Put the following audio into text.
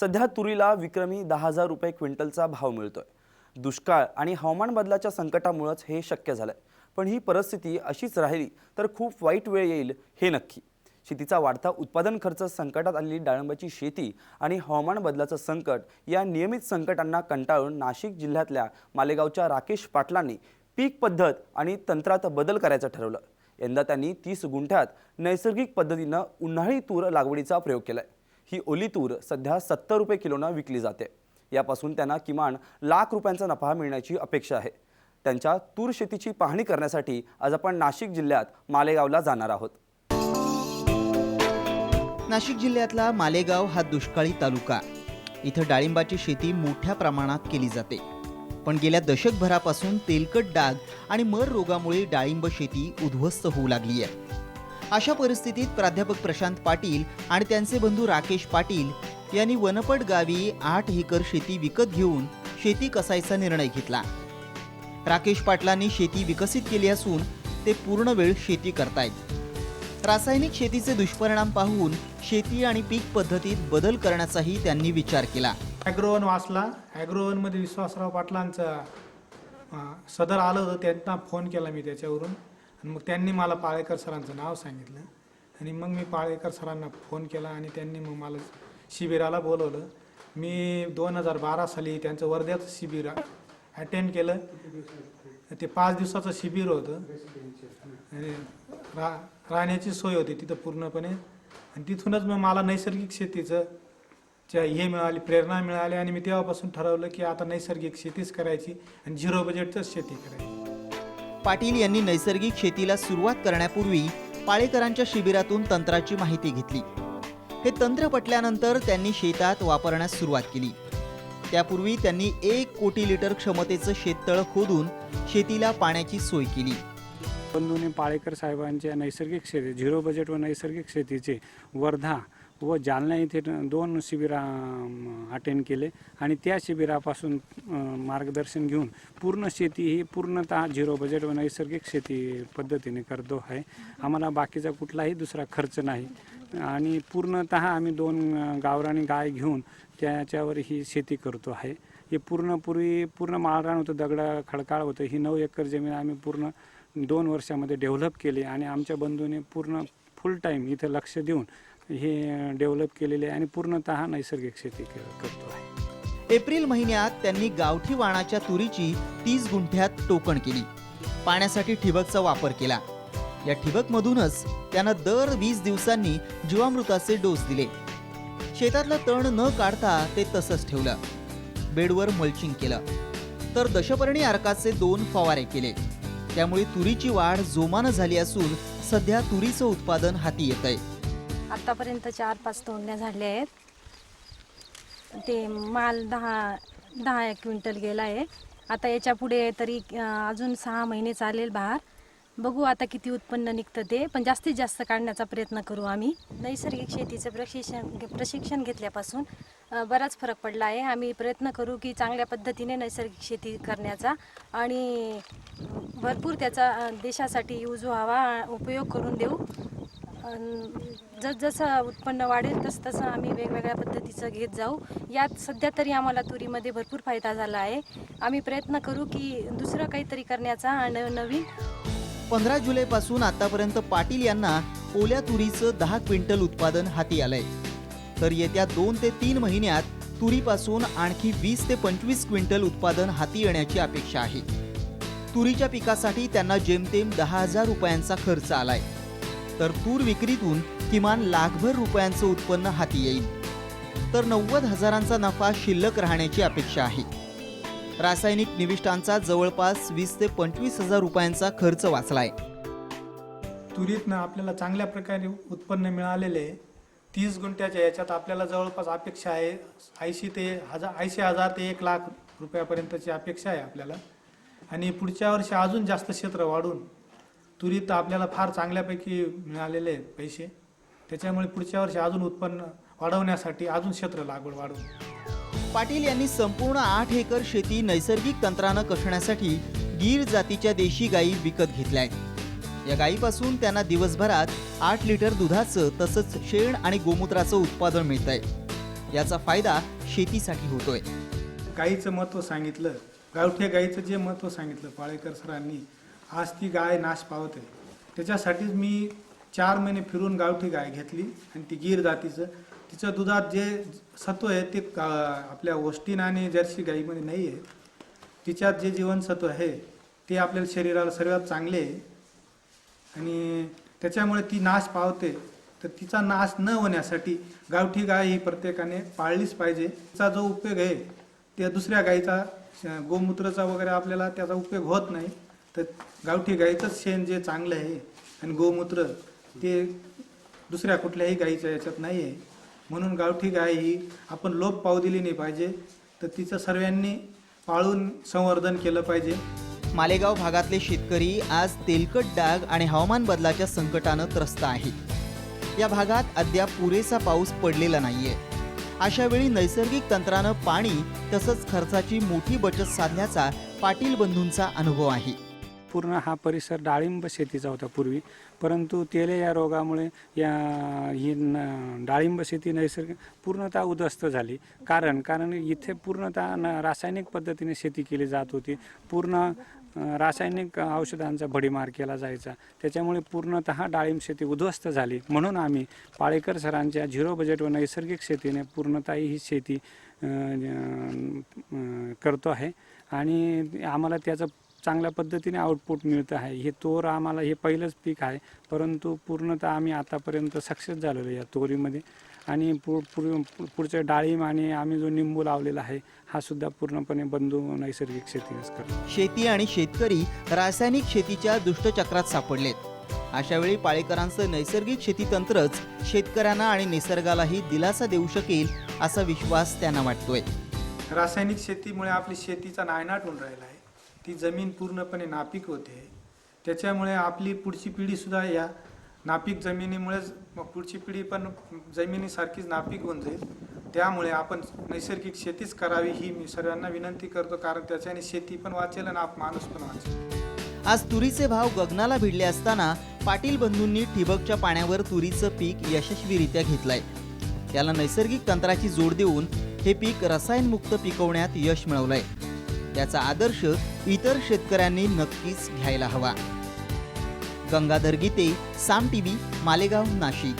सध्या तुरीला विक्रमी 10,000 रुपये क्विंटलचा भाव मिळतोय। दुष्काळ आणि हवामान बदलाच्या संकटामुळेच हे शक्य झालंय। पण ही परिस्थिती अशीच राहिली तर खूप वाईट वेळ येईल हे नक्की। शेतीचा वाढता उत्पादन खर्च, संकटात आलेली डाळिंबाची शेती आणि हवामान बदलाचं संकट या नियमित संकटांना कंटाळून नाशिक जिल्ह्यातल्या मालेगावच्या राकेश पाटलांनी पीक पद्धत आणि तंत्रात बदल करायचं ठरवलं। यंदा त्यांनी 30 गुंठ्यात नैसर्गिक पद्धतीनं उन्हाळी तूर लागवडीचा प्रयोग केलाय। ही ओली तूर सध्या 70 रुपये किलोनं विकली जाते। यापासून त्यांना किमान लाख रुपयांचा नफा मिळण्याची अपेक्षा आहे। त्यांच्या तूर शेतीची पाहणी करण्यासाठी आज आपण नाशिक जिल्ह्यात मालेगावला जाणार आहोत। नाशिक जिल्ह्यातला मालेगाव हा दुष्काळी तालुका। इथं डाळिंबाची शेती मोठ्या प्रमाणात केली जाते, पण गेल्या दशकभरापासून तेलकट डाग आणि मर रोगामुळे डाळिंब शेती उद्ध्वस्त होऊ लागली आहे। अशा परिस्थितीत प्राध्यापक प्रशांत पाटील आणि त्यांचे बंधू राकेश पाटील यांनी वनपट गावी 8 एकर शेती विकत घेऊन शेती कसायचा निर्णय घेतला। राकेश पाटलांनी शेती विकसित केली असून ते पूर्ण वेळ शेती करतायत। रासायनिक शेतीचे दुष्परिणाम पाहून शेती आणि पीक पद्धतीत बदल करण्याचाही त्यांनी विचार केला। ॲग्रोवन वाचला। ॲग्रोवनमध्ये विश्वासराव पाटलांचा सदर आलं होतं, त्यांना फोन केला मी त्याच्यावरून, आणि मग त्यांनी मला पाळेकर सरांचं नाव सांगितलं आणि मग मी पाळेकर सरांना फोन केला आणि त्यांनी मग मला शिबिराला बोलवलं। मी 2012 साली त्यांचं वर्ध्याचं शिबिर अटेंड केलं। ते 5 दिवसाचं शिबिर होतं आणि राहण्याची सोय होती तिथं पूर्णपणे, आणि तिथूनच मग मला नैसर्गिक शेतीचं हे मिळाली, प्रेरणा मिळाली आणि मी तेव्हापासून ठरवलं की आता नैसर्गिक शेतीच करायची आणि झिरो बजेटच शेती करायची। पाटील यांनी नैसर्गिक शेतीला सुरुवात करण्यापूर्वी पाळेकरांच्या शिबिरातून तंत्राची माहिती घेतली। हे तंत्र पटल्यानंतर त्यांनी शेतात वापरण्यास सुरुवात केली। त्यापूर्वी त्यांनी 1 कोटी लिटर क्षमतेचं शेततळ खोदून शेतीला पाण्याची सोय केली। बंधूंनी पाळेकर साहेबांच्या नैसर्गिक शेती, झिरो बजेट व नैसर्गिक शेतीचे वर्धा व जालना येथे 2 शिबिर अटेंड केले आणि त्या शिबिरापासून मार्गदर्शन घेऊन पूर्ण शेती ही पूर्णतः झिरो बजेट व नैसर्गिक शेती पद्धतीने करतो आहे। आम्हाला बाकीचा कुठलाही दुसरा खर्च नाही आणि पूर्णतः आम्ही 2 गावरानी गाय घेऊन त्याच्यावर ही शेती करतो आहे। हे पूर्ण माळरान होतं, दगडा खडकाळ होतं। ही 9 एकर जमीन आम्ही पूर्ण 2 वर्षामध्ये डेव्हलप केली आणि आमच्या बंधूंनी पूर्ण फुल टाईम इथं लक्ष देऊन हे डेव्हलप केलेले आणि पूर्णतः नैसर्गिक शेती करतो आहे। एप्रिल महिन्यात त्यांनी गावठी वाणाच्या तुरीची 30 गुंठ्यात टोकण केली। पाण्यासाठी ठिबकचा वापर केला। या ठिबकमधूनच त्यांना दर 20 दिवसांनी जीवामृताचे डोस दिले। शेतातलं तण न काढता ते तसंच ठेवलं। बेडवर मल्चिंग केलं, तर दशपर्णी अर्काचे 2 फवारे केले। त्यामुळे तुरीची वाढ जोमानं झाली असून सध्या तुरीचं उत्पादन हाती येतंय। आतापर्यंत 4-5 तोडण्या झाल्या आहेत। ते माल 10 क्विंटल गेला आहे। आता याच्या पुढे तरी अजून 6 महिने चालेल बहार। बघू आता किती उत्पन्न निघतं ते, पण जास्तीत जास्त काढण्याचा प्रयत्न करू आम्ही। नैसर्गिक शेतीचं प्रशिक्षण घेतल्यापासून बराच फरक पडला आहे। आम्ही प्रयत्न करू की चांगल्या पद्धतीने नैसर्गिक शेती करण्याचा आणि भरपूर त्याचा देशासाठी यूज व्हावा, उपयोग करून देऊ। जसं उत्पन्न वाढेल तसं आम्ही वेगवेगळ्या पद्धतीचं घेत जाऊ। यात सध्या तरी आम्हाला तुरीमध्ये भरपूर फायदा झाला आहे। आम्ही प्रयत्न करू की दुसरं काहीतरी करण्याचा आणि नवीन। 15 जुलैपासून आतापर्यंत पाटील यांना ओल्या तुरीचं 10 क्विंटल उत्पादन हाती आलंय, तर येत्या 2 ते 3 महिन्यात तुरीपासून आणखी 20 ते 25 क्विंटल उत्पादन हाती येण्याची अपेक्षा आहे। तुरीच्या पिकासाठी त्यांना जेमतेम 10,000 रुपयांचा खर्च आलाय, तर तूर विक्रीतून किमान लाखभर रुपयांचं उत्पन्न हाती येईल, तर 90,000चा नफा शिल्लक राहण्याची अपेक्षा आहे। रासायनिक निविष्ठांचा जवळपास 20 ते 25,000 रुपयांचा खर्च वाचलाय। तुरीतनं आपल्याला चांगल्या प्रकारे उत्पन्न मिळालेले 30 गुंठ्याच्या याच्यात आपल्याला जवळपास अपेक्षा आहे 80,000 ते 1 लाख रुपयापर्यंतची अपेक्षा आहे आपल्याला। आणि पुढच्या वर्षी अजून जास्त क्षेत्र वाढून तुरीत आपल्याला फार चांगल्यापैकी मिळालेले पैसे, त्याच्यामुळे पुढच्या वर्षी अजून उत्पन्न वाढवण्यासाठी अजून क्षेत्र लागवड वाढवू। पाटील यांनी संपूर्ण 8 एकर शेती नैसर्गिक तंत्रानं कसण्यासाठी गीर जातीच्या देशी गायी विकत घेतल्या आहेत। या गायीपासून त्यांना दिवसभरात 8 लिटर दुधाचं तसंच शेण आणि गोमूत्राचं उत्पादन मिळतंय। याचा फायदा शेतीसाठी होतोय. गाईचं महत्त्व सांगितलं, गावठी गाईचं जे महत्त्व सांगितलं पाळेकर सरांनी, आज ती गाय नाश पावत आहे. त्याच्यासाठीच मी 4 महिने फिरून गावठी गाय घेतली आणि ती गीर जातीचं, तिचं दुधात जे सत्व आहे ते आपल्या होस्टीन आणि जर्सी गाईमध्ये नाही आहे. तिच्यात जे जीवनसत्व आहे ते आपल्या शरीराला सर्वात चांगले आहे आणि त्याच्यामुळे ती नाश पावते. तर तिचा नाश न होण्यासाठी गावठी गाय ही प्रत्येकाने पाळलीच पाहिजे. तिचा जो उपयोग आहे ते दुसऱ्या गाईचा गोमूत्राचा वगैरे आपल्याला त्याचा उपयोग होत नाही. तर गावठी गाईचंच शेण जे चांगलं आहे आणि गोमूत्र ते दुसऱ्या कुठल्याही गाईच्या याच्यात नाही आहे. म्हणून गावठी गाय ही आपण लोप पावू दिली नाही पाहिजे, तर तिचं सर्वांनी पाळून संवर्धन केलं पाहिजे. मालेगाव भागातले शेतकरी आज तेलकट डाग आणि हवामान बदलाच्या संकटानं त्रस्त आहेत. या भागात अद्याप पुरेसा पाऊस पडलेला नाहीये. अशा वेळी नैसर्गिक तंत्रानं पाणी तसंच खर्चाची मोठी बचत साधल्याचा पाटील बंधूंचा अनुभव आहे. पूर्ण हा परिसर डाळिंब शेतीचा होता पूर्वी, परंतु तेले या रोगामुळे ही डाळिंब शेती नैसर्गिक पूर्णतः उद्ध्वस्त झाली. कारण इथे पूर्णतः रासायनिक पद्धतीने शेती केली जात होती. पूर्ण रासायनिक औषधांचा भडीमार केला जायचा. त्याच्यामुळे पूर्णतः डाळिंब शेती उद्ध्वस्त झाली. म्हणून आम्ही पाळेकर सरांच्या 0 बजेट व नैसर्गिक शेतीने पूर्णतः ही शेती करतो आहे आणि आम्हाला त्याचं चांगल्या पद्धतीने आउटपुट मिळतं आहे. हे तोर आम्हाला हे पहिलंच पीक आहे, परंतु पूर्णतः आम्ही आतापर्यंत सक्सेस झालेलो या तोरीमध्ये. आणि पुढचे डाळिंब आणि आम्ही जो निंबू लावलेला आहे हा सुद्धा पूर्णपणे बंधू नैसर्गिक शेतीच करतो. शेती आणि शेतकरी रासायनिक शेतीच्या दुष्टचक्रात सापडलेत. अशा वेळी पाळेकरांचं नैसर्गिक शेती तंत्रच शेतकऱ्यांना आणि निसर्गालाही दिलासा देऊ शकेल असा विश्वास त्यांना वाटतोय. रासायनिक शेतीमुळे आपली शेतीचा नायनाट होऊन राहिला आहे. ती जमीन पूर्णपणे नापीक होते. त्याच्यामुळे आपली पुढची पिढीसुद्धा या नापीक जमिनीमुळेच पुढची पिढी पण जमिनीसारखीच नापीक होऊन जाईल. त्यामुळे आपण नैसर्गिक शेतीच करावी ही मी सर्वांना विनंती करतो, कारण त्याच्याने शेती पण वाचेल आणि माणूस पण वाचेल. आज तुरीचे भाव गगनाला भिडले असताना पाटील बंधूंनी ठिबकच्या पाण्यावर तुरीचं पीक यशस्वीरित्या घेतलंय. त्याला नैसर्गिक तंत्राची जोड देऊन हे पीक रसायनमुक्त पिकवण्यात यश मिळवलंय. त्याचा आदर्श इतर शेतकऱ्यांनी नक्कीच घ्यायला हवा. गंगाधर गीते, साम टीव्ही, मालेगाव, नाशिक.